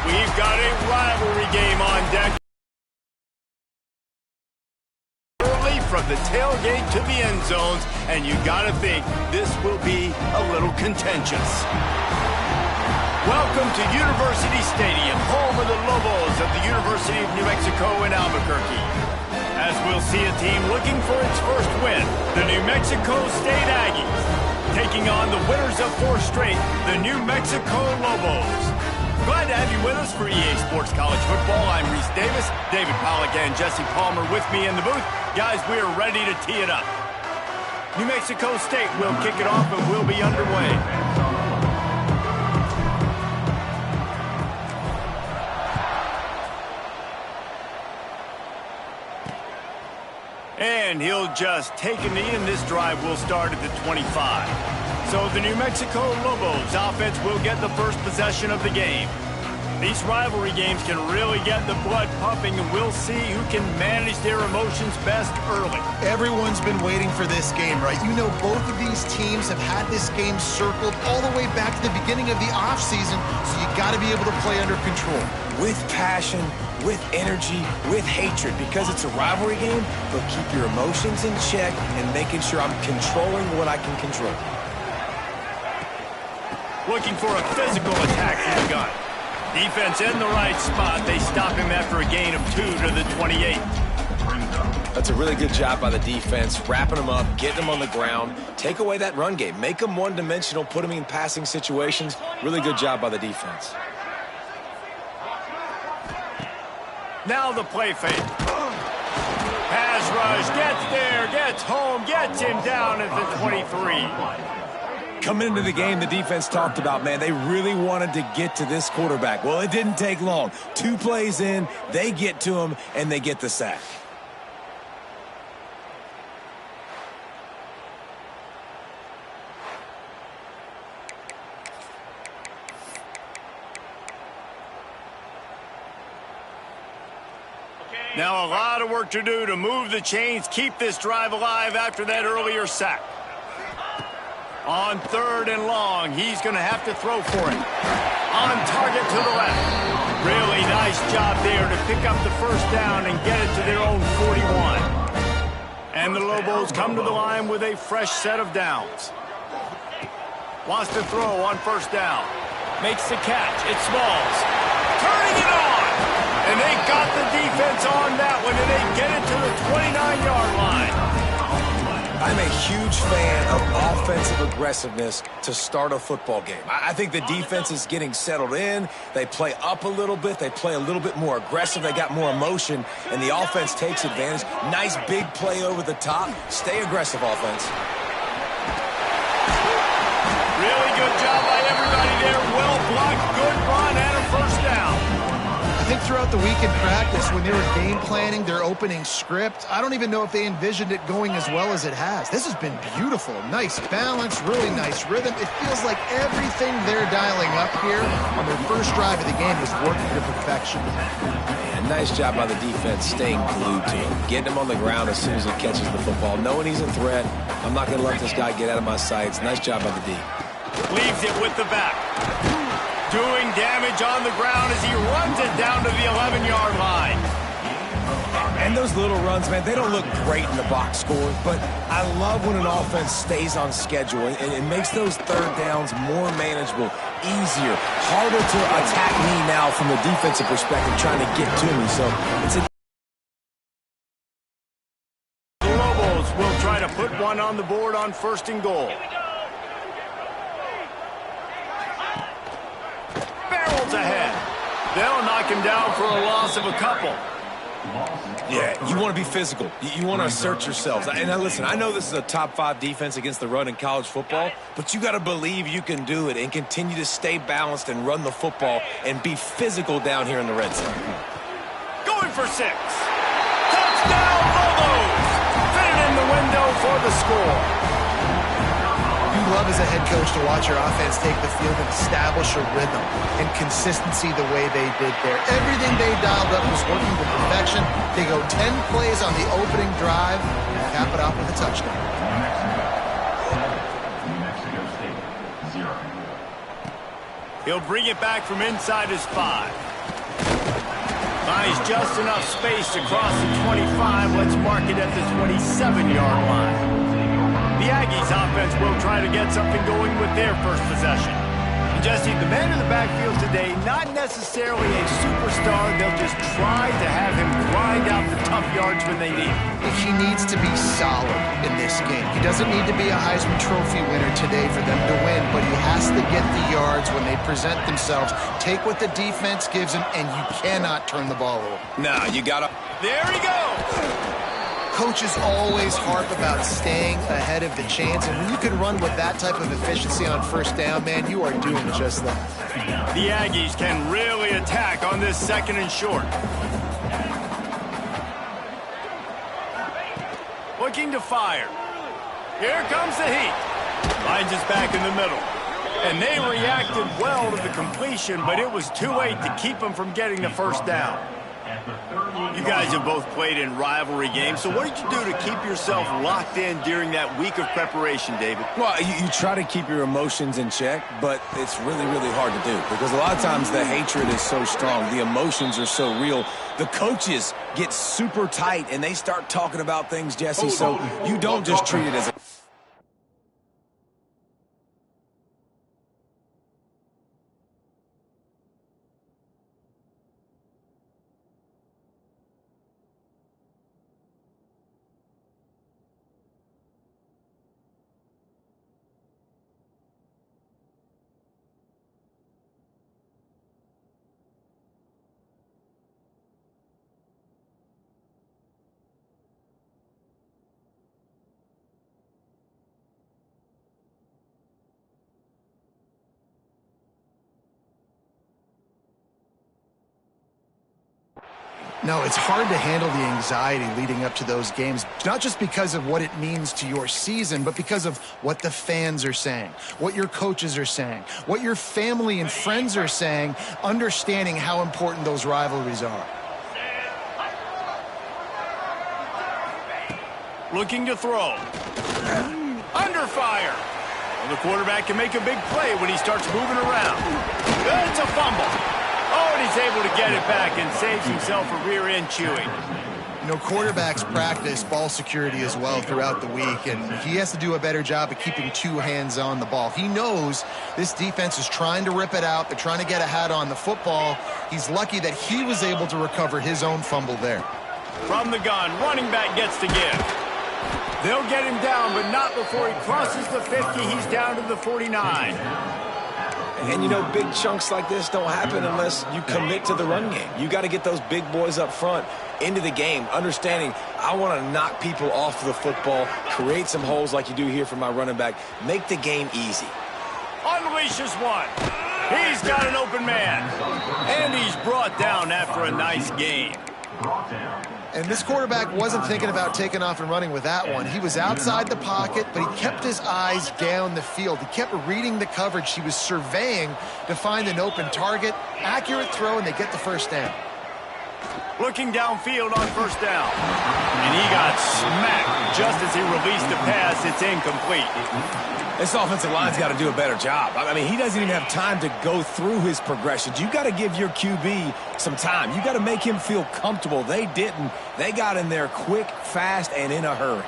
We've got a rivalry game on deck. Early from the tailgate to the end zones, and you got to think this will be a little contentious. Welcome to University Stadium, home of the Lobos of the University of New Mexico in Albuquerque. As we'll see a team looking for its first win, the New Mexico State Aggies, taking on the winners of 4 straight, the New Mexico Lobos. Glad to have you with us for EA Sports College Football. I'm Reese Davis, David Pollack and Jesse Palmer with me in the booth. Guys, we are ready to tee it up. New Mexico State will kick it off and we'll be underway. And he'll just take a knee, and this drive will start at the 25. So the New Mexico Lobos offense will get the first possession of the game. These rivalry games can really get the blood pumping, and we'll see who can manage their emotions best early. Everyone's been waiting for this game, right? You know, both of these teams have had this game circled all the way back to the beginning of the offseason, so you got to be able to play under control. With passion, with energy, with hatred. Because it's a rivalry game, they'll keep your emotions in check and making sure I'm controlling what I can control. Looking for a physical attack from the gun. Defense in the right spot. They stop him after a gain of 2 to the 28. That's a really good job by the defense, wrapping them up, getting them on the ground. Take away that run game. Make them one-dimensional, put them in passing situations. Really good job by the defense. Now the play fake. Pass rush, gets there, gets home, gets him down at the 23. Coming into the game, the defense talked about, man, they really wanted to get to this quarterback. Well, it didn't take long. 2 plays in, they get to him, and they get the sack. Now a lot of work to do to move the chains, keep this drive alive after that earlier sack. On 3rd and long, he's going to have to throw for it. On target to the left. Really nice job there to pick up the first down and get it to their own 41. And the Lobos come to the line with a fresh set of downs. Wants to throw on 1st down. Makes the catch. It's Smalls. Turning it on. And they got the defense on that one, and they get it to the 29-yard line. I'm a huge fan of offensive aggressiveness to start a football game. I think the defense is getting settled in. They play up a little bit. They play a little bit more aggressive. They got more emotion, and the offense takes advantage. Nice big play over the top. Stay aggressive, offense. Really good job by everybody there. Well blocked, good run, and a 1st down. I think throughout the week in practice, when they were game planning their opening script, I don't even know if they envisioned it going as well as it has. This has been beautiful. Nice balance, really nice rhythm. It feels like everything they're dialing up here on their first drive of the game is working to perfection. Man, nice job by the defense staying glued to him, getting him on the ground as soon as he catches the football, knowing he's a threat. I'm not going to let this guy get out of my sights. Nice job by the D. Leaves it with the back. Doing damage on the ground as he runs it down to the 11-yard line. And those little runs, man, they don't look great in the box score, but I love when an offense stays on schedule and it makes those 3rd downs more manageable, easier, harder to attack me now from the defensive perspective trying to get to me. So it's a... The Lobos will try to put one on the board on 1st and goal. Ahead. They'll knock him down for a loss of a couple. Yeah, you want to be physical. You want to assert yourselves. And now listen, I know this is a top 5 defense against the run in college football, but you got to believe you can do it and continue to stay balanced and run the football and be physical down here in the red zone. Going for 6. Touchdown, Lobos! Fitted in the window for the score. You love as a head coach to watch your offense take the field and establish a rhythm and consistency the way they did there. Everything they dialed up was working to perfection. They go 10 plays on the opening drive and cap it off with a touchdown. New Mexico State, 0. He'll bring it back from inside his 5. Finds just enough space to cross the 25. Let's mark it at the 27-yard line. The Aggies offense will try to get something going with their first possession. And Jesse, the man in the backfield today, not necessarily a superstar. They'll just try to have him grind out the tough yards when they need it. He needs to be solid in this game. He doesn't need to be a Heisman Trophy winner today for them to win, but he has to get the yards when they present themselves. Take what the defense gives him, and you cannot turn the ball over. Nah, you got to... There he goes! Coaches always harp about staying ahead of the chains, and when you can run with that type of efficiency on first down, man, you are doing just that. The Aggies can really attack on this 2nd and short. Looking to fire. Here comes the heat. Finds us back in the middle. And they reacted well to the completion, but it was too late to keep them from getting the first down. You guys have both played in rivalry games, so what did you do to keep yourself locked in during that week of preparation, David? Well, you try to keep your emotions in check, but it's really, really hard to do because a lot of times the hatred is so strong. The emotions are so real. The coaches get super tight, and they start talking about things, Jesse, so you don't just treat it as a... No, it's hard to handle the anxiety leading up to those games, not just because of what it means to your season, but because of what the fans are saying, what your coaches are saying, what your family and friends are saying, understanding how important those rivalries are. Looking to throw. Under fire. Well, the quarterback can make a big play when he starts moving around. It's a fumble. Oh, and he's able to get it back and saves himself a rear end chewing. You know, quarterbacks practice ball security as well throughout the week, and he has to do a better job of keeping two hands on the ball. He knows this defense is trying to rip it out. They're trying to get a hat on the football. He's lucky that he was able to recover his own fumble there. From the gun, running back gets to give. They'll get him down, but not before he crosses the 50. He's down to the 49. And, you know, big chunks like this don't happen unless you commit to the run game. You got to get those big boys up front into the game, understanding I want to knock people off the football, create some holes like you do here for my running back, make the game easy. Unleashes one. He's got an open man. And he's brought down after a nice game. And this quarterback wasn't thinking about taking off and running with that one. He was outside the pocket, but he kept his eyes down the field. He kept reading the coverage. He was surveying to find an open target. Accurate throw, and they get the first down. Looking downfield on first down. And he got smacked just as he released the pass. It's incomplete. This offensive line's got to do a better job. I mean, he doesn't even have time to go through his progressions. You got to give your QB some time. You got to make him feel comfortable. They didn't. They got in there quick, fast, and in a hurry.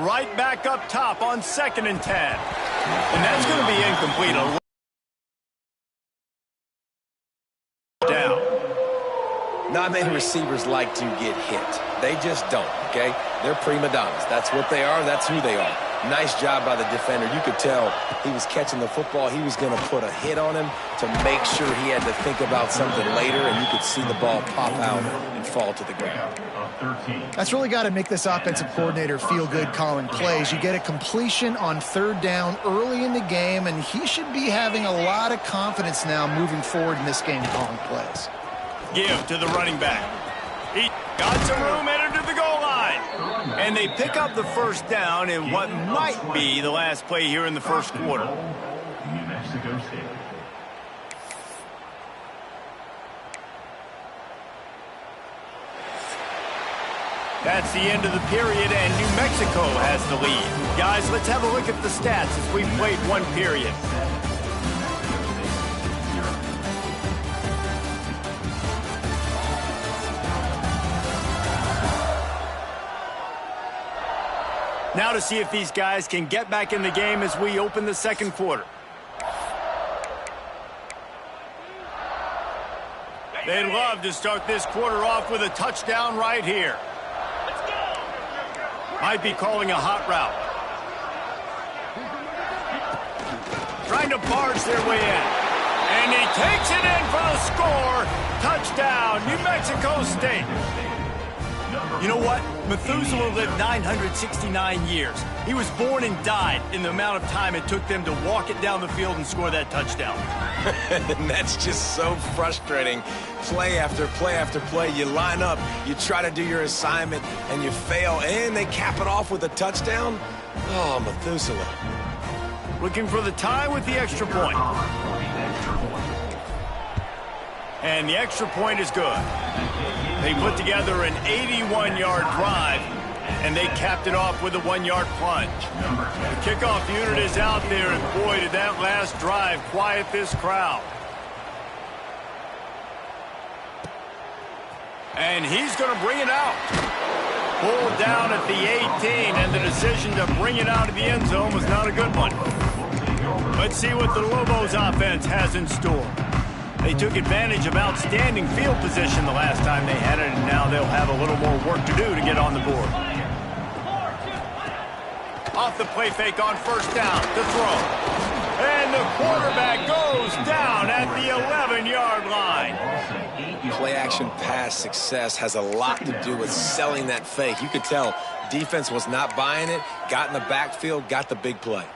Right back up top on 2nd and 10. And that's going to be incomplete. Down. Not many receivers like to get hit. They just don't, okay? They're prima donnas. That's what they are. That's who they are. Nice job by the defender. You could tell he was catching the football. He was going to put a hit on him to make sure he had to think about something later, and you could see the ball pop out and fall to the ground. That's really got to make this offensive coordinator feel good calling plays. You get a completion on 3rd down early in the game, and he should be having a lot of confidence now moving forward in this game calling plays. Give to the running back. He got some room, entered to the goal line. And they pick up the first down in what might be the last play here in the first quarter. New Mexico State. That's the end of the period, and New Mexico has the lead. Guys, let's have a look at the stats as we've played one period. Now to see if these guys can get back in the game as we open the second quarter. They'd love to start this quarter off with a touchdown right here. Might be calling a hot route. Trying to barge their way in. And he takes it in for the score. Touchdown, New Mexico State. You know what? Methuselah lived 969 years. He was born and died in the amount of time it took them to walk it down the field and score that touchdown. And that's just so frustrating. Play after play after play. You line up, you try to do your assignment, and you fail, and they cap it off with a touchdown? Oh, Methuselah. Looking for the tie with the extra point. And the extra point is good. They put together an 81-yard drive, and they capped it off with a 1-yard plunge. The kickoff unit is out there, and boy, did that last drive quiet this crowd. And he's going to bring it out. Pulled down at the 18, and the decision to bring it out of the end zone was not a good one. Let's see what the Lobos offense has in store. They took advantage of outstanding field position the last time they had it, and now they'll have a little more work to do to get on the board. Off the play fake on first down, the throw. And the quarterback goes down at the 11-yard line. Play-action pass success has a lot to do with selling that fake. You could tell defense was not buying it, got in the backfield, got the big play.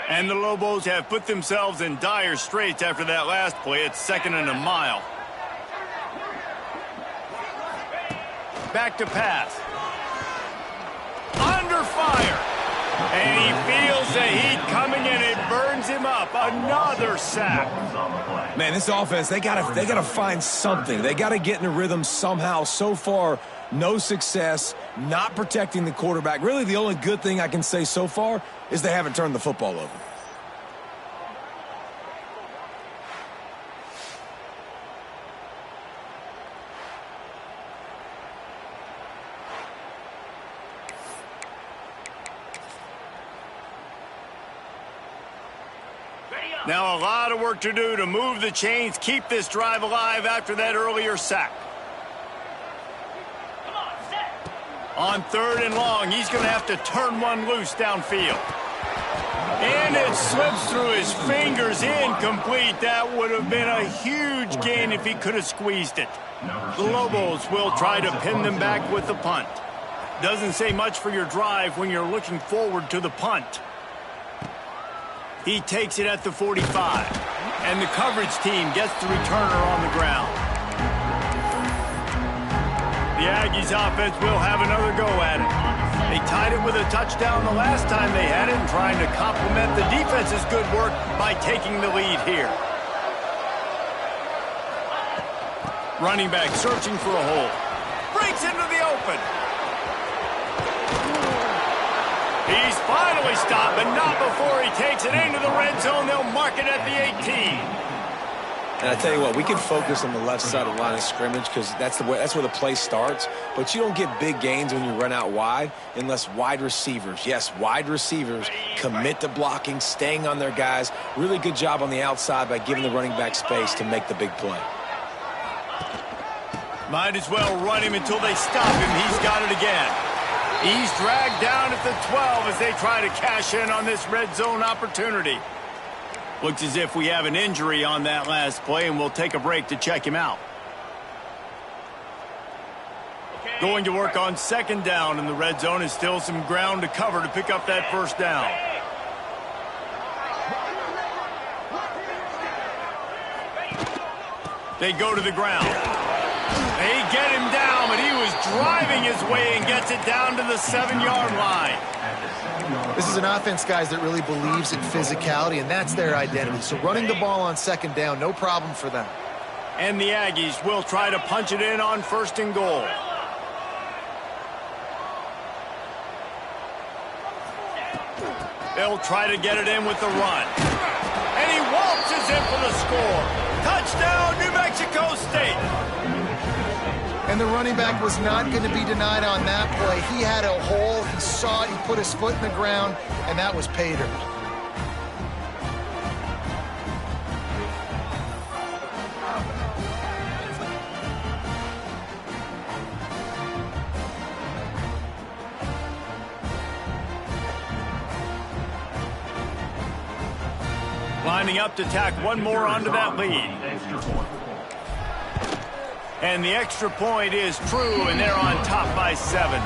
And the Lobos have put themselves in dire straits after that last play. It's 2nd and a mile. Back to pass. Under fire. And he feels the heat coming in. It burns him up. Another sack. Man, this offense, they gotta find something. They gotta get in a rhythm somehow. So far, no success, not protecting the quarterback. Really, the only good thing I can say so far is they haven't turned the football over. Now a lot of work to do to move the chains, keep this drive alive after that earlier sack. On 3rd and long, he's going to have to turn one loose downfield. And it slips through his fingers, incomplete. That would have been a huge gain if he could have squeezed it. The Lobos will try to pin them back with the punt. Doesn't say much for your drive when you're looking forward to the punt. He takes it at the 45, and the coverage team gets the returner on the ground. The Aggies offense will have another go at it. They tied it with a touchdown the last time they had it, and trying to complement the defense's good work by taking the lead here. Running back searching for a hole. Breaks into the open. He's finally stopped, but not before he takes it into the red zone. They'll mark it at the 18. And I tell you what, we can focus on the left side of the line of scrimmage because that's where the play starts. But you don't get big gains when you run out wide unless wide receivers, yes, wide receivers, commit to blocking, staying on their guys. Really good job on the outside by giving the running back space to make the big play. Might as well run him until they stop him. He's got it again. He's dragged down at the 12 as they try to cash in on this red zone opportunity. Looks as if we have an injury on that last play, and we'll take a break to check him out. Going to work on 2nd down in the red zone, is still some ground to cover to pick up that first down. They go to the ground. They get him down, but he was driving his way and gets it down to the 7-yard line. This is an offense, guys, that really believes in physicality, and that's their identity. So running the ball on 2nd down, no problem for them. And the Aggies will try to punch it in on 1st and goal. They'll try to get it in with the run. And he waltzes in for the score. Touchdown, New Mexico State. And the running back was not going to be denied on that play. He had a hole, he saw it, he put his foot in the ground, and that was pay dirt. Lining up to tack one more onto that lead. And the extra point is true, and they're on top by 7.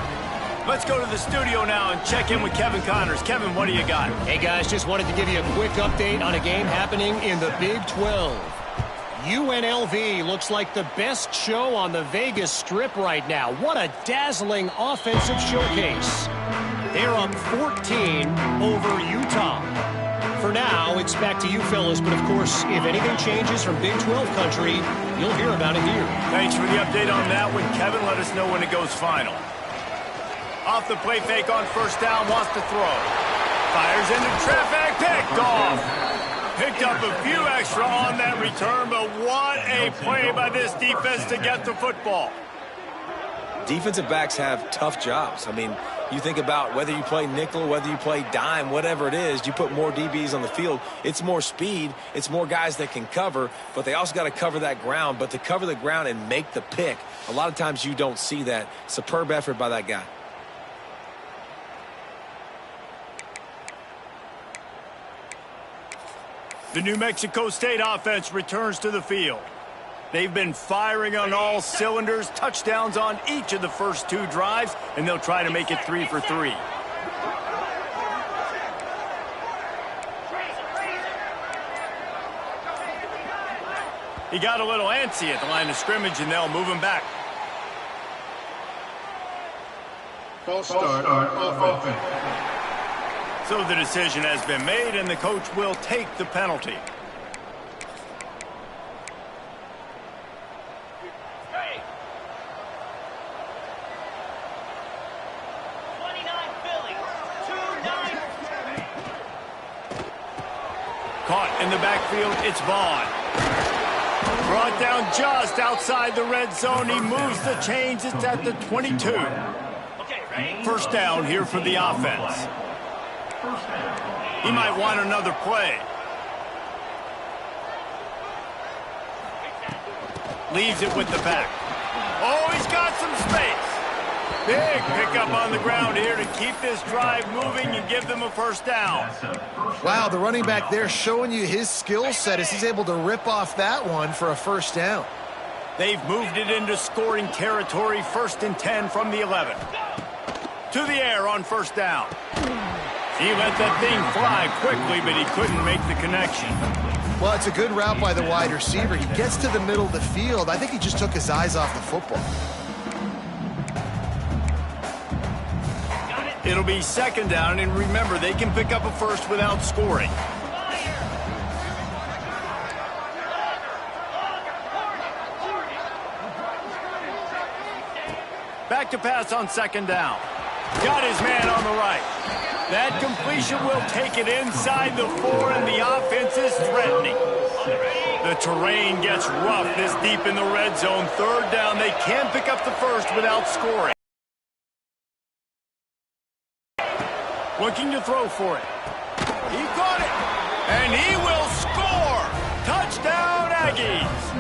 Let's go to the studio now and check in with Kevin Connors. Kevin, what do you got? Hey, guys, just wanted to give you a quick update on a game happening in the Big 12. UNLV looks like the best show on the Vegas Strip right now. What a dazzling offensive showcase. They're up 14 over Utah. For now, it's back to you fellas, but of course, if anything changes from Big 12 country, you'll hear about it here. Thanks for the update on that one, Kevin. Let us know when it goes final. Off the play fake on first down, wants to throw. Fires into traffic, picked off. Picked up a few extra on that return, but what a play by this defense to get the football. Defensive backs have tough jobs. I mean, you think about whether you play nickel, whether you play dime, whatever it is, you put more DBs on the field. It's more speed. It's more guys that can cover, but they also got to cover that ground. But to cover the ground and make the pick, a lot of times you don't see that. Superb effort by that guy. The New Mexico State offense returns to the field. They've been firing on all cylinders, touchdowns on each of the first 2 drives, and they'll try to make it 3 for 3. He got a little antsy at the line of scrimmage, and they'll move him back. False start offense. So the decision has been made, and the coach will take the penalty. Caught in the backfield, it's Vaughn. Brought down just outside the red zone. He moves the chains. It's at the 22. First down here for the offense. He might want another play. Leaves it with the back. Oh, he's got some space. Big pickup on the ground here to keep this drive moving and give them a first down. Wow, the running back there showing you his skill set as he's able to rip off that one for a first down. They've moved it into scoring territory, 1st and 10 from the 11. To the air on first down. He let that thing fly quickly, but he couldn't make the connection. Well, it's a good route by the wide receiver. He gets to the middle of the field. I think he just took his eyes off the football. It'll be 2nd down, and remember, they can pick up a first without scoring. Back to pass on 2nd down. Got his man on the right. That completion will take it inside the 4, and the offense is threatening. The terrain gets rough this deep in the red zone. 3rd down, they can pick up the first without scoring. Looking to throw for it. He got it, and he will score. Touchdown, Aggies.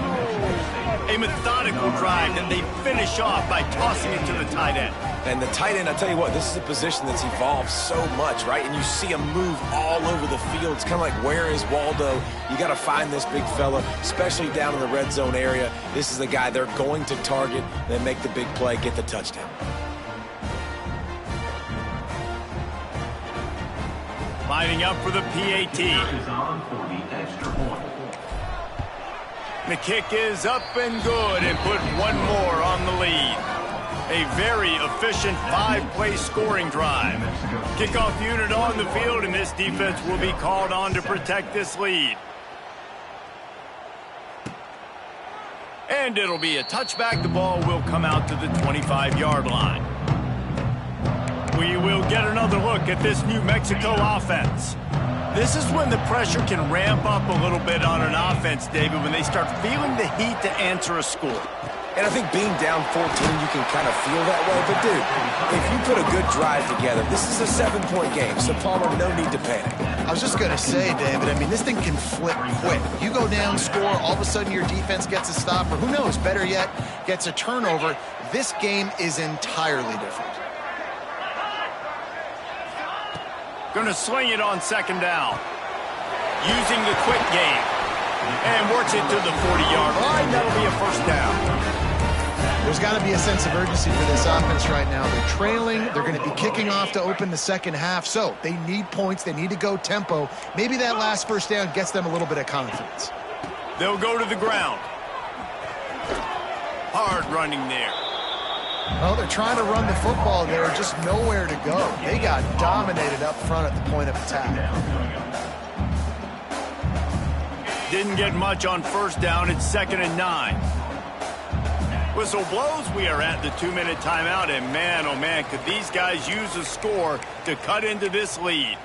A methodical drive that they finish off by tossing it to the tight end. And the tight end, I'll tell you what, this is a position that's evolved so much, right? And you see him move all over the field. It's kind of like, where is Waldo? You got to find this big fella, especially down in the red zone area. This is the guy they're going to target, then make the big play, get the touchdown. Lining up for the PAT. Is on for the extra point. The kick is up and good, and put one more on the lead. A very efficient 5-play scoring drive. Kickoff unit on the field, and this defense will be called on to protect this lead. And it'll be a touchback. The ball will come out to the 25-yard line. We will get another look at this New Mexico offense. This is when the pressure can ramp up a little bit on an offense, David, when they start feeling the heat to answer a score. And I think being down 14, you can kind of feel that way. But, dude, if you put a good drive together, this is a 7-point game. So, Palmer, no need to panic. I was just going to say, David, I mean, this thing can flip quick. You go down, score, all of a sudden your defense gets a stop, or who knows, better yet, gets a turnover. This game is entirely different. Going to sling it on second down. Using the quick game. And works it to the 40-yard line. That'll be a first down. There's got to be a sense of urgency for this offense right now. They're trailing. They're going to be kicking off to open the second half. So they need points. They need to go tempo. Maybe that last first down gets them a little bit of confidence. They'll go to the ground. Hard running there. Well, they're trying to run the football. There, just nowhere to go. They got dominated up front at the point of attack. Didn't get much on first down. It's 2nd and 9. Whistle blows. We are at the 2-minute timeout. And man, oh man, could these guys use a score to cut into this lead.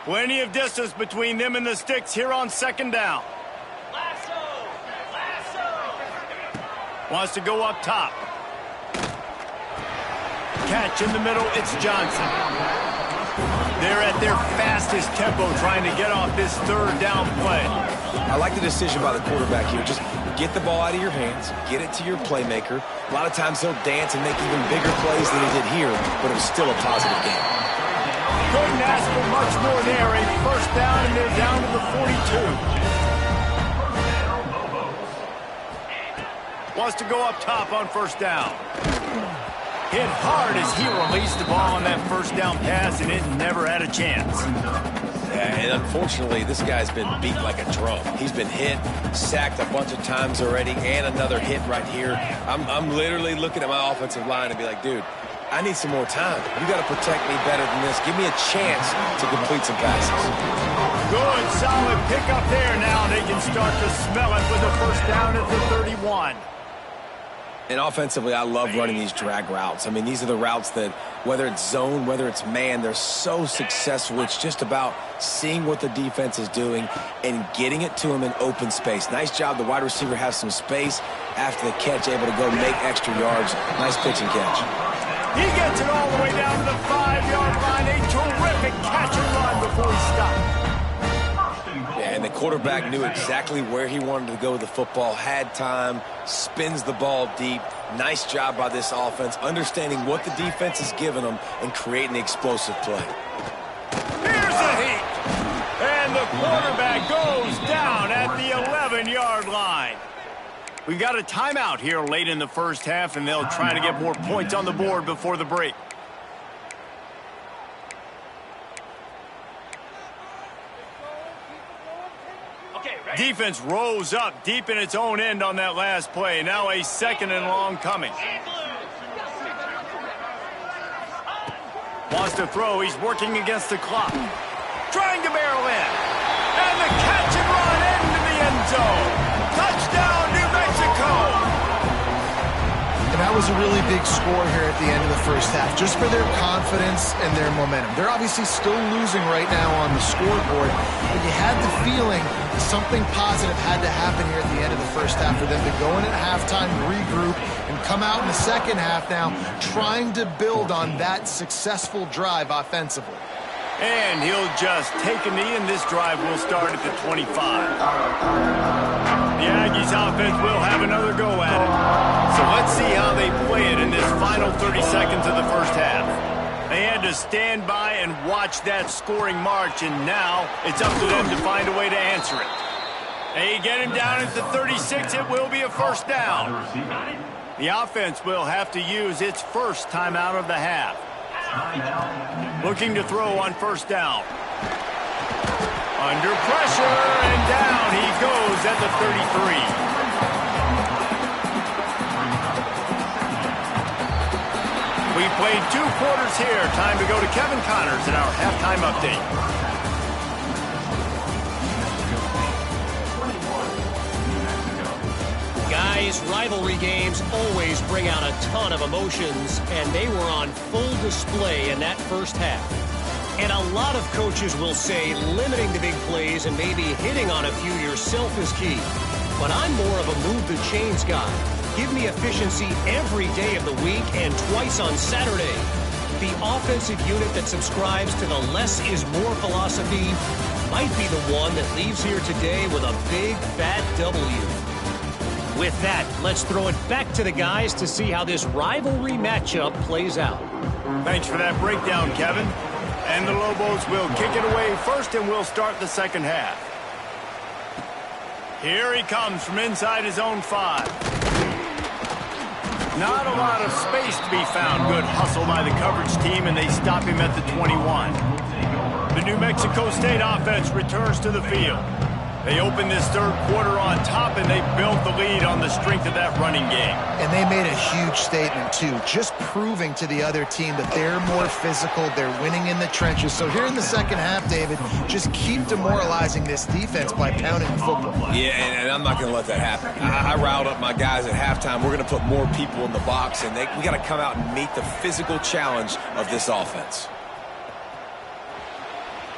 Plenty of distance between them and the sticks here on second down. Wants to go up top. Catch in the middle. It's Johnson. They're at their fastest tempo trying to get off this third down play. I like the decision by the quarterback here. Just get the ball out of your hands, get it to your playmaker. A lot of times he'll dance and make even bigger plays than he did here, but it was still a positive game. Couldn't ask for much more there. A first down, and they're down to the 42. Wants to go up top on first down. Hit hard as he released the ball on that first down pass, and it never had a chance. Yeah, and unfortunately, this guy's been beat like a drum. He's been hit, sacked a bunch of times already, and another hit right here. I'm literally looking at my offensive line and be like, dude, I need some more time. You got to protect me better than this. Give me a chance to complete some passes. Good, solid pickup there. Now they can start to smell it with a first down at the 31. And offensively, I love running these drag routes. I mean, these are the routes that, whether it's zone, whether it's man, they're so successful. It's just about seeing what the defense is doing and getting it to them in open space. Nice job. The wide receiver has some space after the catch, able to go make extra yards. Nice pitch and catch. He gets it all the way down to the 5-yard line. A terrific catch and run before he stopped. Yeah, and the quarterback knew exactly where he wanted to go with the football, had time, spins the ball deep. Nice job by this offense, understanding what the defense is giving them and creating the explosive play. Here's a heat. And the quarterback goes down at the 11-yard line. We've got a timeout here late in the first half, and they'll try to get more points on the board before the break. Defense rose up deep in its own end on that last play. Now a 2nd and long coming. Wants to throw. He's working against the clock. Trying to barrel in. And the catch and run into the end zone. Touchdown, New Mexico. And that was a really big score here at the end of the first half, just for their confidence and their momentum. They're obviously still losing right now on the scoreboard, but you had the feeling something positive had to happen here at the end of the first half for them to go in at halftime, regroup, and come out in the second half now trying to build on that successful drive offensively. And he'll just take a knee, and this drive will start at the 25. The Aggies offense will have another go at it. So let's see how they play it in this final 30 seconds of the first half. They had to stand by and watch that scoring march, and now it's up to them to find a way to answer it. They get him down at the 36. It will be a first down. The offense will have to use its first timeout of the half. Looking to throw on first down. Under pressure, and down he goes at the 33. We played 2 quarters here. Time to go to Kevin Connors in our halftime update. Guys, rivalry games always bring out a ton of emotions, and they were on full display in that first half. And a lot of coaches will say limiting the big plays and maybe hitting on a few yourself is key. but I'm more of a move the chains guy. Give me efficiency every day of the week and twice on Saturday. The offensive unit that subscribes to the less is more philosophy might be the one that leaves here today with a big, fat W. With that, let's throw it back to the guys to see how this rivalry matchup plays out. Thanks for that breakdown, Kevin. And the Lobos will kick it away first, and we'll start the second half. Here he comes from inside his own 5. Not a lot of space to be found. Good hustle by the coverage team, and they stop him at the 21. The New Mexico State offense returns to the field. They open this third quarter on top, and they built the lead on the strength of that running game. And they made a huge statement, too, just proving to the other team that they're more physical, they're winning in the trenches. So here in the second half, David, just keep demoralizing this defense by pounding the football. Yeah, and I'm not going to let that happen. I riled up my guys at halftime. We're going to put more people in the box, and we got to come out and meet the physical challenge of this offense.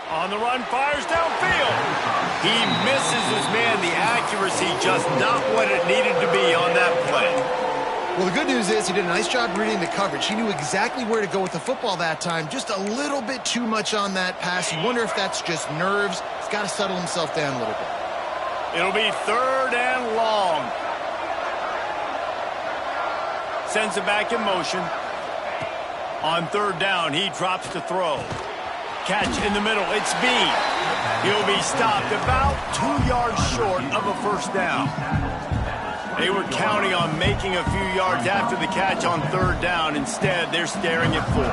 On the run, fires downfield. He misses his man. The accuracy just not what it needed to be on that play. Well, the good news is he did a nice job reading the coverage. He knew exactly where to go with the football that time. Just a little bit too much on that pass. You wonder if that's just nerves. He's got to settle himself down a little bit. It'll be 3rd and long. Sends it back in motion. On 3rd down, he drops to throw. Catch in the middle. It's B. He'll be stopped about 2 yards short of a first down. They were counting on making a few yards after the catch on 3rd down. Instead, they're staring at 4.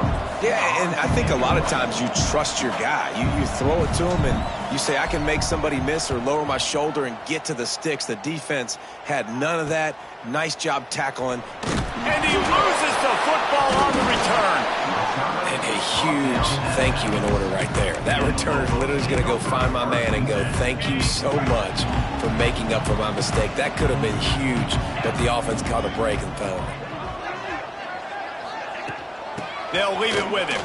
Yeah, and I think a lot of times you trust your guy. You throw it to him and you say, I can make somebody miss or lower my shoulder and get to the sticks. The defense had none of that. Nice job tackling. And he loses the football on the return. And a huge thank you in order right there. That returner literally is going to go find my man and go, thank you so much for making up for my mistake. That could have been huge, but the offense caught a break and penalty. They'll leave it with him.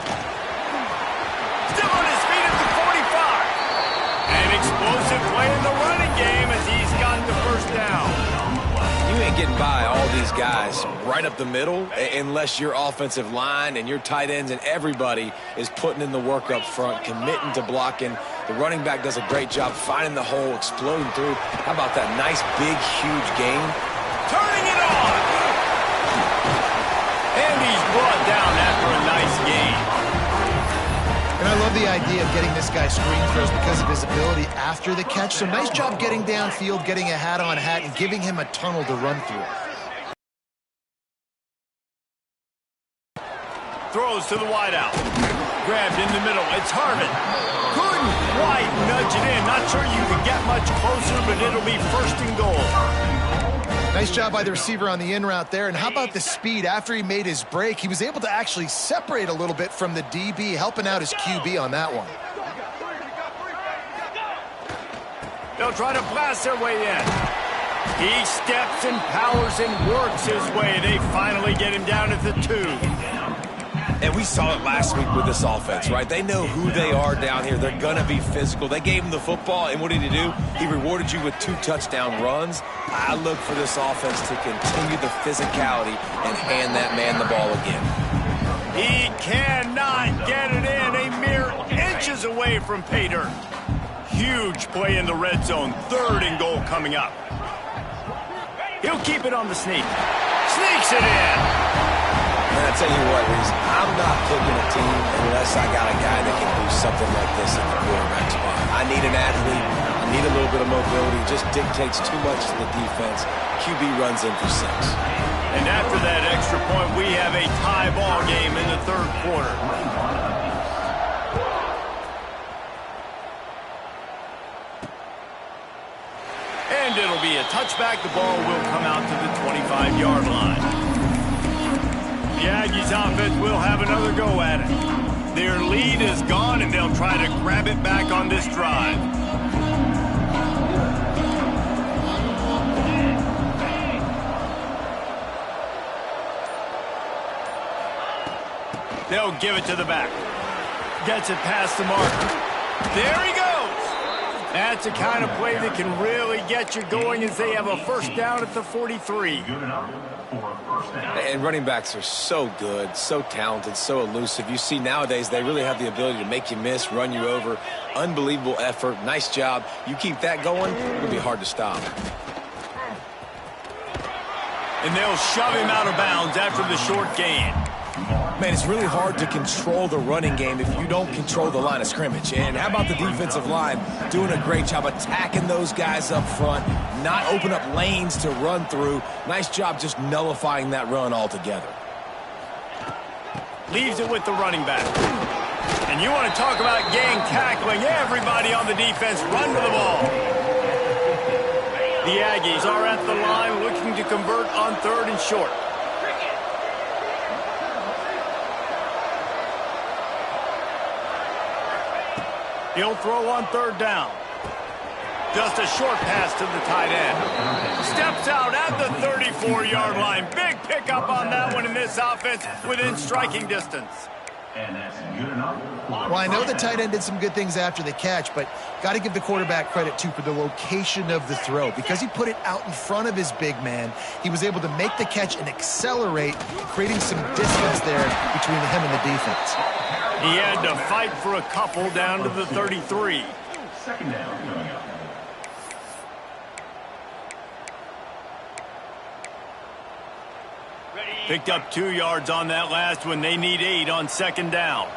Still on his feet at the 45. An explosive play in the running game as he's got the first down. You ain't getting by all these guys right up the middle unless your offensive line and your tight ends and everybody is putting in the work up front, committing to blocking. The running back does a great job finding the hole, exploding through. How about that nice, big, huge gain? Turning it on! And he's brought down after a nice gain. And I love the idea of getting this guy screen throws because of his ability after the catch. So nice job getting downfield, getting a hat-on-hat, and giving him a tunnel to run through. Throws to the wideout. Grabbed in the middle. It's Harvin. Couldn't quite nudge it in. Not sure you can get much closer, but it'll be 1st and goal. Nice job by the receiver on the in route there. And how about the speed after he made his break? He was able to actually separate a little bit from the DB, helping out his QB on that one. They'll try to blast their way in. He steps and powers and works his way. They finally get him down at the 2. And we saw it last week with this offense, right? They know who they are down here. They're going to be physical. They gave him the football, and what did he do? He rewarded you with 2 touchdown runs. I look for this offense to continue the physicality and hand that man the ball again. He cannot get it in. A mere inches away from pay dirt. Huge play in the red zone. 3rd and goal coming up. He'll keep it on the sneak. Sneaks it in. And I tell you what, Reese, I'm not picking a team unless I got a guy that can do something like this at the quarterback spot. I need an athlete. I need a little bit of mobility. Just dictates too much to the defense. QB runs in for 6. And after that extra point, we have a tie ball game in the 3rd quarter. And it'll be a touchback. The ball will come out to the 25-yard line. The Aggies offense will have another go at it. Their lead is gone, and they'll try to grab it back on this drive. They'll give it to the back. Gets it past the marker. There he goes. That's a kind of play that can really get you going as they have a first down at the 43. Good enough for a first down. And running backs are so good, so talented, so elusive. You see nowadays they really have the ability to make you miss, run you over. Unbelievable effort. Nice job. You keep that going, it'll be hard to stop. And they'll shove him out of bounds after the short gain. Man, it's really hard to control the running game if you don't control the line of scrimmage. And how about the defensive line doing a great job attacking those guys up front, not open up lanes to run through. Nice job just nullifying that run altogether. Leaves it with the running back. And you want to talk about gang tackling. Everybody on the defense run to the ball. The Aggies are at the line looking to convert on 3rd and short. He'll throw on 3rd down. Just a short pass to the tight end. Steps out at the 34-yard line. Big pickup on that one in this offense within striking distance. And that's good enough. Well, I know the tight end did some good things after the catch, but got to give the quarterback credit, too, for the location of the throw. Because he put it out in front of his big man, he was able to make the catch and accelerate, creating some distance there between him and the defense. He had to fight for a couple down to the 33. Second down coming up. Picked up 2 yards on that last one. They need 8 on 2nd down.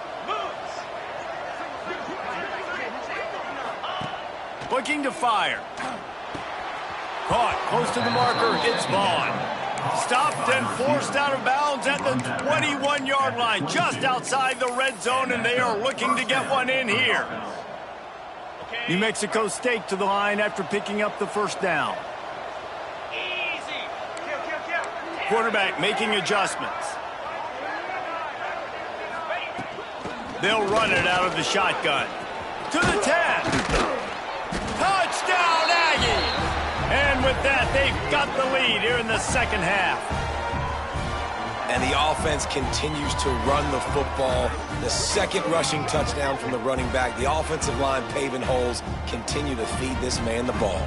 Looking to fire. Caught close to the marker. It's Vaughn. Stopped and forced out of bounds at the 21-yard line, just outside the red zone, and they are looking to get one in here. New Mexico State to the line after picking up the first down. Quarterback making adjustments. They'll run it out of the shotgun. To the 10. Touchdown, Aggies! And with that, they've got the lead here in the second half. And the offense continues to run the football. The second rushing touchdown from the running back. The offensive line paving holes. Continue to feed this man the ball.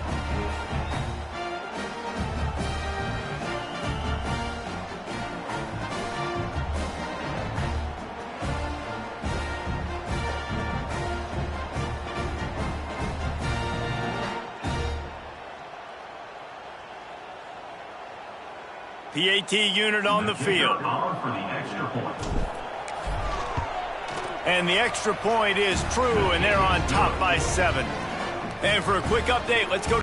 PAT unit on the field. For the extra point. And the extra point is true, and they're on top by 7. And for a quick update, let's go.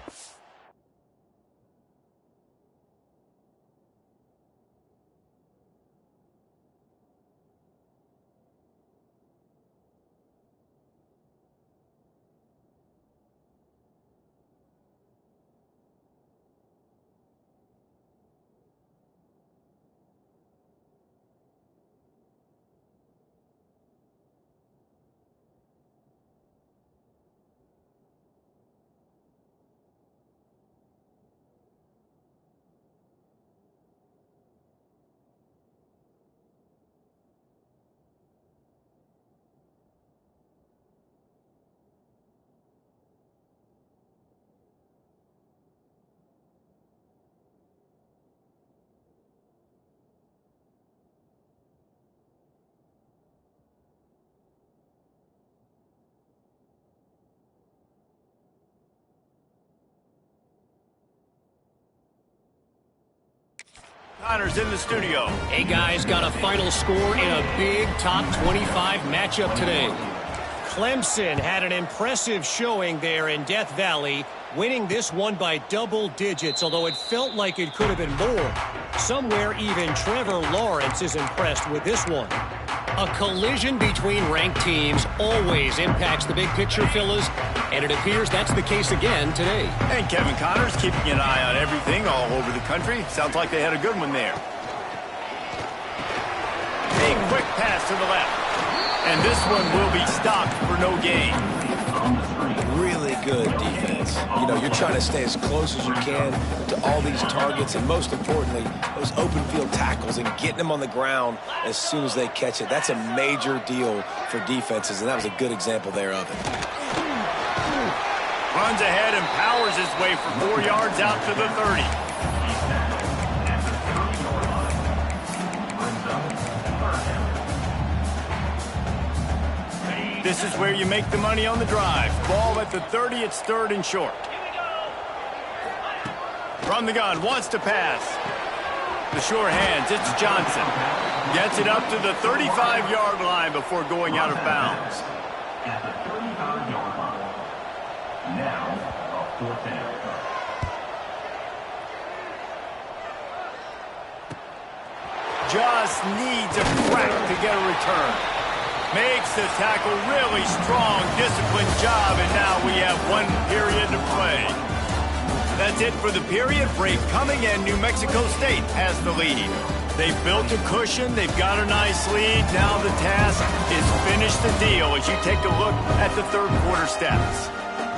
Connors in the studio. Hey, guys, got a final score in a big top 25 matchup today. Clemson had an impressive showing there in Death Valley, winning this one by double digits, although it felt like it could have been more. Somewhere even Trevor Lawrence is impressed with this one. A collision between ranked teams always impacts the big picture, fellas, and it appears that's the case again today. And Kevin Connors keeping an eye on everything all over the country. Sounds like they had a good one there. A quick pass to the left. And this one will be stopped for no gain. Really good defense. You know, you're trying to stay as close as you can to all these targets, and most importantly, those open field tackles and getting them on the ground as soon as they catch it. That's a major deal for defenses, and that was a good example there of it. Runs ahead and powers his way for 4 yards out to the 30. This is where you make the money on the drive. Ball at the 30, it's 3rd and short. From the gun, wants to pass. The sure hands, it's Johnson. Gets it up to the 35-yard line before going out of bounds. At the 35-yard line. Now, a 4th down. Just needs a crack to get a return. Makes the tackle really strong, disciplined job, and now we have 1 period to play. That's it for the period break coming in. New Mexico State has the lead. They've built a cushion. They've got a nice lead. Now the task is finish the deal as you take a look at the 3rd quarter stats.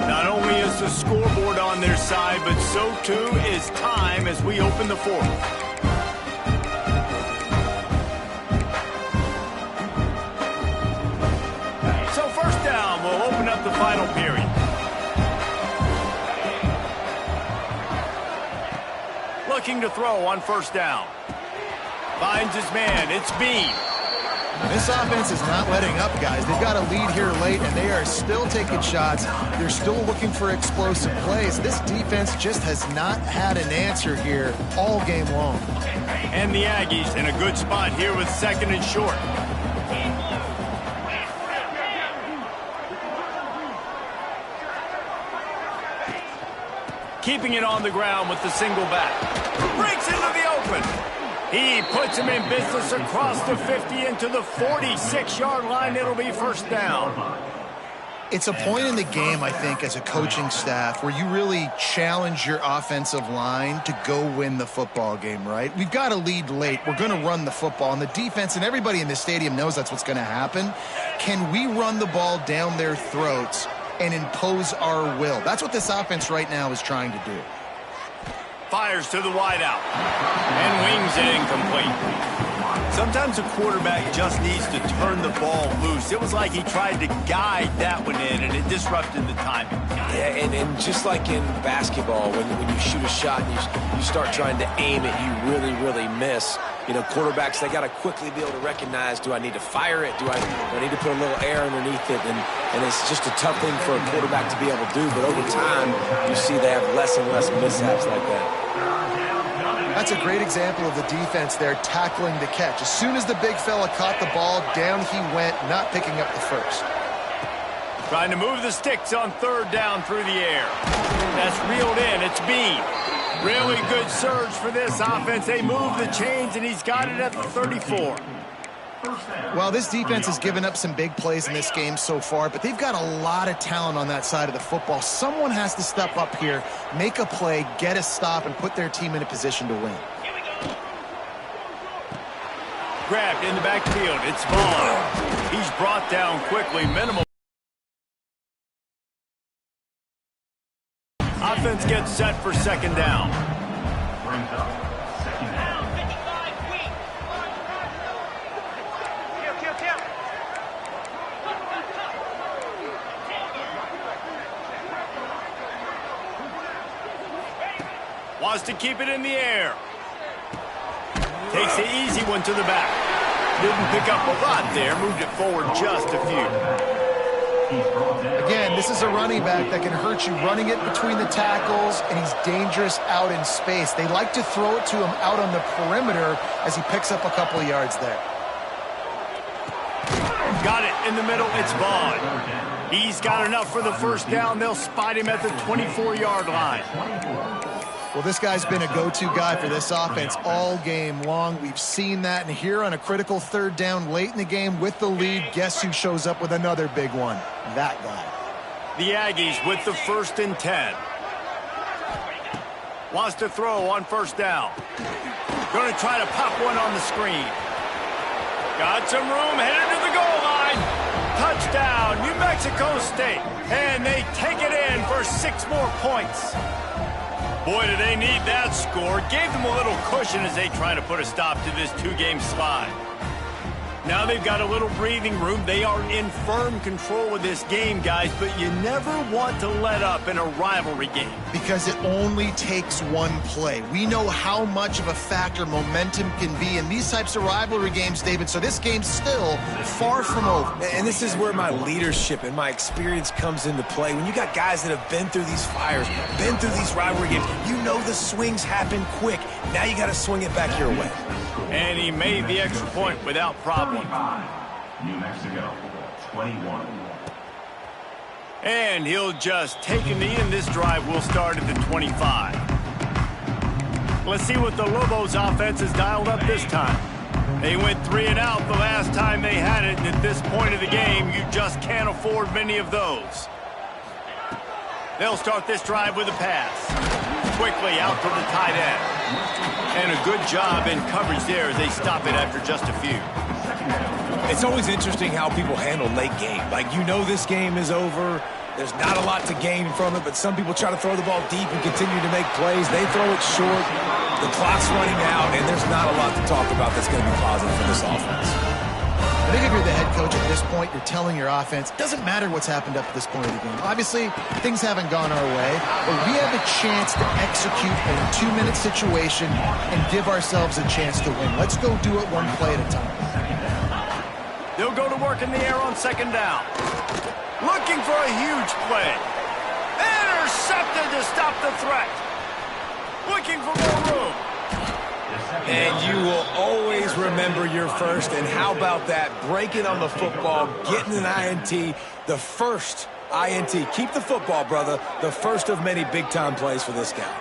Not only is the scoreboard on their side, but so too is time as we open the 4th. So 1st down will open up the final period. Looking to throw on 1st down. Finds his man. It's Bean. This offense is not letting up, guys. They've got a lead here late, and they are still taking shots. They're still looking for explosive plays. This defense just has not had an answer here all game long. And the Aggies in a good spot here with 2nd and short. Keeping it on the ground with the single back. Breaks into the open. He puts him in business across the 50 into the 46-yard line. It'll be 1st down. It's a point in the game, I think, as a coaching staff where you really challenge your offensive line to go win the football game, right? We've got a lead late. We're going to run the football. And the defense and everybody in the stadium knows that's what's going to happen. Can we run the ball down their throats and impose our will? That's what this offense right now is trying to do. Fires to the wideout. And wings it incomplete. Sometimes a quarterback just needs to turn the ball loose. It was like he tried to guide that one in, and it disrupted the timing. Yeah, and just like in basketball, when you shoot a shot and you start trying to aim it, you really miss. You know, quarterbacks, they got to quickly be able to recognize, do I need to fire it? Do I need to put a little air underneath it? And it's just a tough thing for a quarterback to be able to do. But over time, you see they have less and less mishaps like that. That's a great example of the defense there tackling the catch. As soon as the big fella caught the ball, down he went, not picking up the first. Trying to move the sticks on 3rd down through the air. That's reeled in. It's Bean. Really good surge for this offense. They move the chains, and he's got it at the 34. Well, this defense has given up some big plays in this game so far, but they've got a lot of talent on that side of the football. Someone has to step up here, make a play, get a stop, and put their team in a position to win. Grabbed in the backfield. It's Vaughn. He's brought down quickly. Minimal. Offense gets set for 2nd down. Brings up 2nd down. Wants to keep it in the air. Takes the easy one to the back. Didn't pick up a lot there. Moved it forward just a few. Again, this is a running back that can hurt you running it between the tackles, and he's dangerous out in space. They like to throw it to him out on the perimeter as he picks up a couple of yards there. Got it in the middle. It's Vaughn. He's got enough for the 1st down. They'll spot him at the 24-yard line. Well, this guy's been a go-to guy for this offense all game long. We've seen that, and here on a critical 3rd down late in the game with the lead, guess who shows up with another big one? That guy. The Aggies with the 1st and 10. Wants to throw on 1st down. Going to try to pop one on the screen. Got some room, headed to the goal line. Touchdown, New Mexico State. And they take it in for 6 more points. Boy, do they need that score. Gave them a little cushion as they try to put a stop to this 2-game slide. Now they've got a little breathing room. They are in firm control of this game, guys, but you never want to let up in a rivalry game. Because it only takes one play. We know how much of a factor momentum can be in these types of rivalry games, David, so this game's still far from over. And this is where my leadership and my experience comes into play. When you got guys that have been through these fires, been through these rivalry games, you know the swings happen quick. Now you got to swing it back your way. And he made the extra point without problem. 35, New Mexico, 21. And he'll just take a knee, and this drive will start at the 25. Let's see what the Lobos offense has dialed up this time. They went 3 and out the last time they had it, and at this point of the game, you just can't afford many of those. They'll start this drive with a pass. Quickly out to the tight end. And a good job in coverage there as they stop it after just a few. It's always interesting how people handle late game. Like, you know this game is over. There's not a lot to gain from it, but some people try to throw the ball deep and continue to make plays. They throw it short. The clock's running out, and there's not a lot to talk about that's going to be positive for this offense. I think if you're the head coach at this point, you're telling your offense, it doesn't matter what's happened up to this point of the game. Obviously, things haven't gone our way, but we have a chance to execute in a 2-minute situation and give ourselves a chance to win. Let's go do it one play at a time. They'll go to work in the air on second down. Looking for a huge play. Intercepted to stop the threat. Looking for more room. And you will always remember your first. And how about that? Breaking on the football, getting an INT, the first INT. Keep the football, brother. The first of many big-time plays for this guy.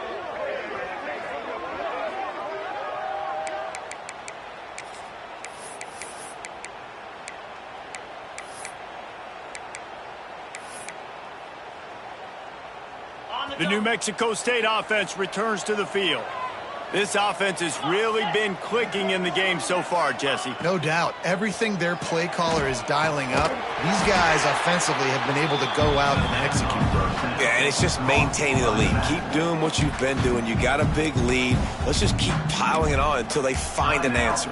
The New Mexico State offense returns to the field. This offense has really been clicking in the game so far, Jesse. No doubt. Everything their play caller is dialing up, these guys offensively have been able to go out and execute. Yeah, and it's just maintaining the lead. Keep doing what you've been doing. You got a big lead. Let's just keep piling it on until they find an answer.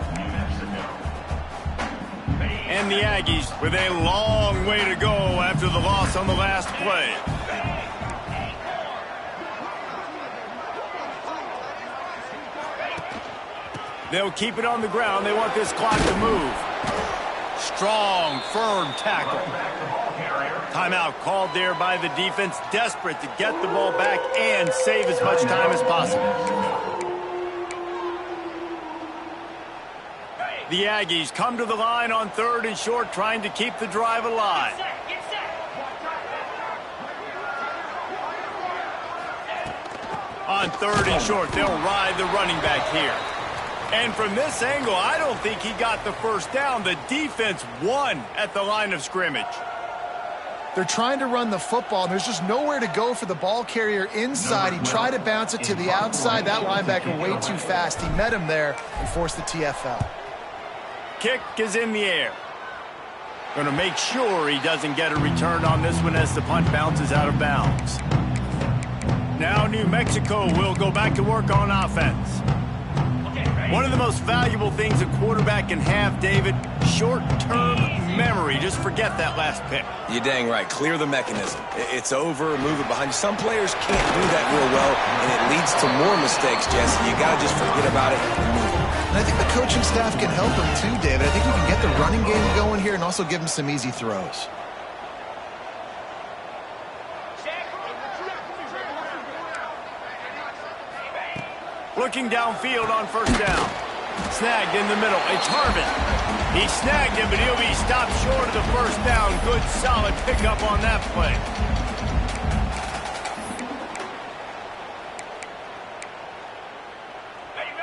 And the Aggies with a long way to go after the loss on the last play. They'll keep it on the ground. They want this clock to move. Strong, firm tackle. Timeout called there by the defense, desperate to get the ball back and save as much time as possible. The Aggies come to the line on 3rd and short, trying to keep the drive alive. On 3rd and short, they'll ride the running back here. And from this angle, I don't think he got the first down. The defense won at the line of scrimmage. They're trying to run the football, and there's just nowhere to go for the ball carrier inside. He tried to bounce it to the outside. That linebacker way too fast. He met him there and forced the TFL. Kick is in the air. Going to make sure he doesn't get a return on this one as the punt bounces out of bounds. Now New Mexico will go back to work on offense. One of the most valuable things a quarterback can have, David, short-term memory. Just forget that last pick. You're dang right. Clear the mechanism. It's over, move it behind you. Some players can't do that real well, and it leads to more mistakes, Jesse. You got to just forget about it and move it. And I think the coaching staff can help him too, David. I think you can get the running game going here and also give him some easy throws. Looking downfield on first down. Snagged in the middle. It's Harvin. He snagged him, but he'll be stopped short of the first down. Good, solid pickup on that play.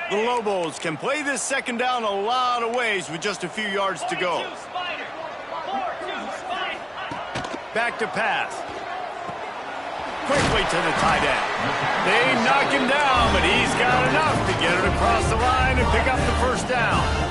The Lobos can play this second down a lot of ways with just a few yards to go. Back to pass. Quickly to the tight end. They knock him down, but he's got enough to get it across the line and pick up the first down.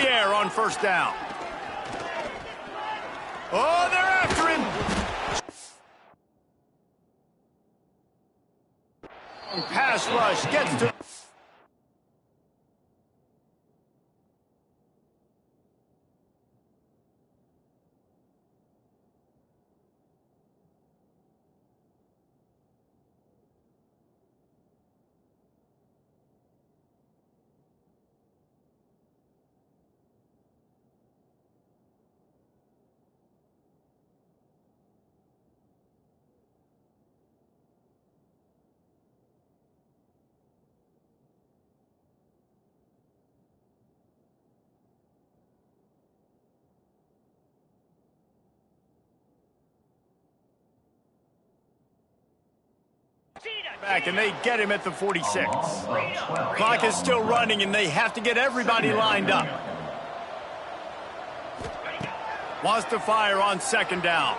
air on first down. Oh, they're after him. Pass rush gets to... back, and they get him at the 46. Clock is still running, and they have to get everybody lined up. Wants to fire on second down.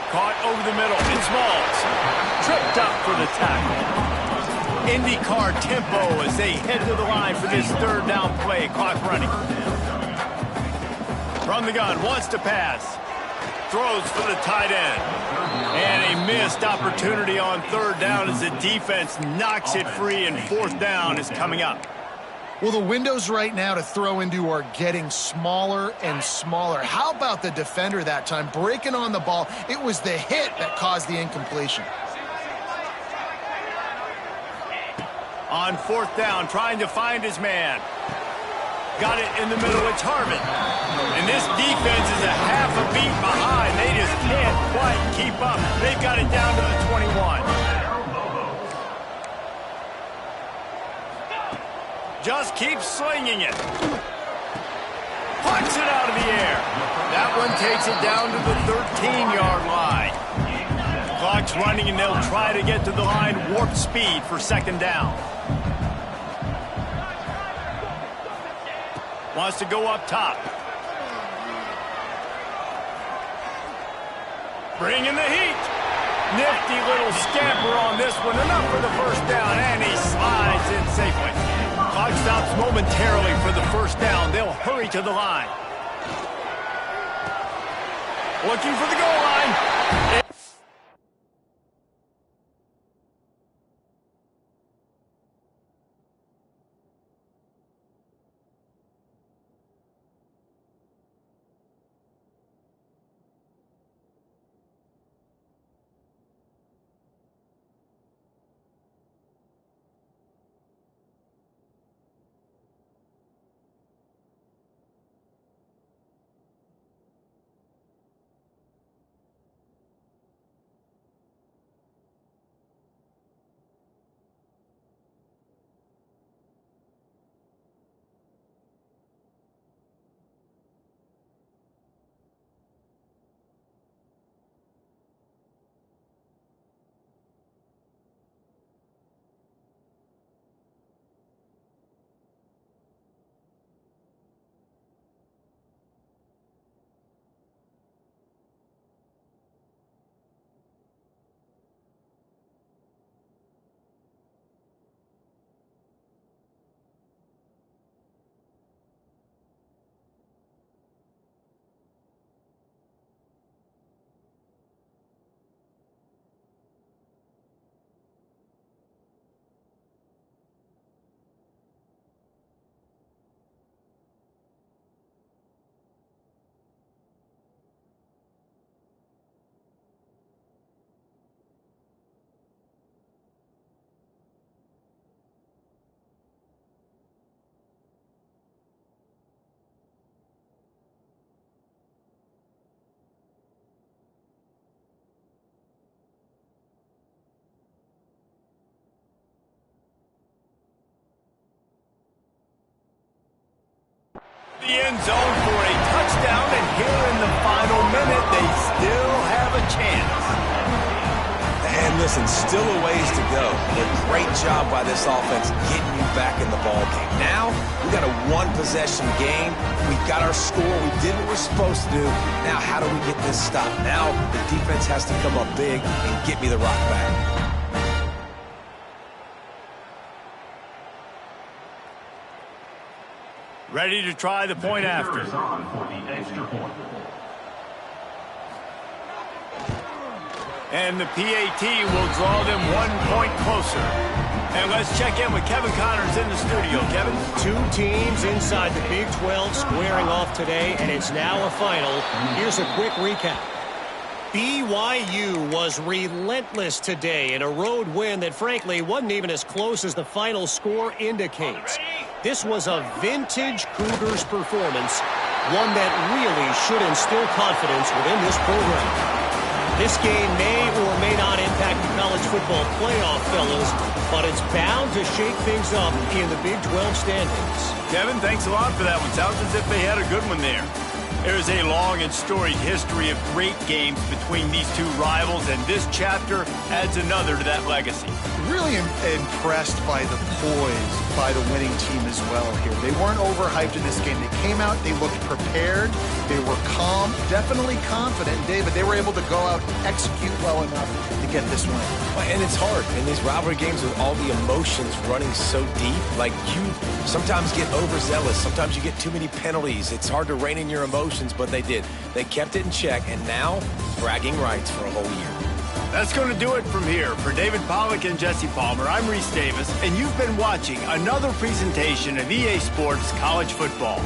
Caught over the middle. It's Smalls. Tripped up for the tackle. IndyCar tempo as they head to the line for this third down play. Clock running. From the gun, wants to pass. Throws for the tight end. And a missed opportunity on third down as the defense knocks it free, and fourth down is coming up. Well, the windows right now to throw into are getting smaller and smaller. How about the defender that time breaking on the ball? It was the hit that caused the incompletion. On fourth down, trying to find his man. Got it in the middle. It's Harvin. And this defense is a half a beat behind. They just can't quite keep up. They've got it down to the 21. Just keeps slinging it. Punts it out of the air. That one takes it down to the 13-yard line. Clock's running, and they'll try to get to the line warp speed for second down. Wants to go up top. Bringing the heat. Nifty little scamper on this one. Enough for the first down, and he slides in safely. Clock stops momentarily for the first down. They'll hurry to the line. Looking for the goal line. The end zone for a touchdown, and here in the final minute, they still have a chance. And listen, still a ways to go. But great job by this offense getting you back in the ball game. Now, we got a one-possession game. We got our score. We did what we're supposed to do. Now, how do we get this stopped? Now, the defense has to come up big and get me the rock back. Ready to try the point after. Is on for the extra point. And the PAT will draw them 1 point closer. And let's check in with Kevin Connors in the studio. Kevin? Two teams inside the Big 12 squaring off today, and it's now a final. Here's a quick recap. BYU was relentless today in a road win that, frankly, wasn't even as close as the final score indicates. This was a vintage Cougars performance, one that really should instill confidence within this program. This game may or may not impact the college football playoff, fellas, but it's bound to shake things up in the Big 12 standings. Kevin, thanks a lot for that one. Sounds as if they had a good one there. There's a long and storied history of great games between these two rivals, and this chapter adds another to that legacy. Really impressed by the poise by the winning team as well here. They weren't overhyped in this game. They came out, they looked prepared, they were calm, definitely confident. David, they were able to go out and execute well enough to get this win. And it's hard in these rivalry games with all the emotions running so deep. Like, you sometimes get overzealous. Sometimes you get too many penalties. It's hard to rein in your emotions, but they did. They kept it in check, and now bragging rights for a whole year. That's going to do it from here. For David Pollack and Jesse Palmer, I'm Reese Davis, and you've been watching another presentation of EA Sports College Football.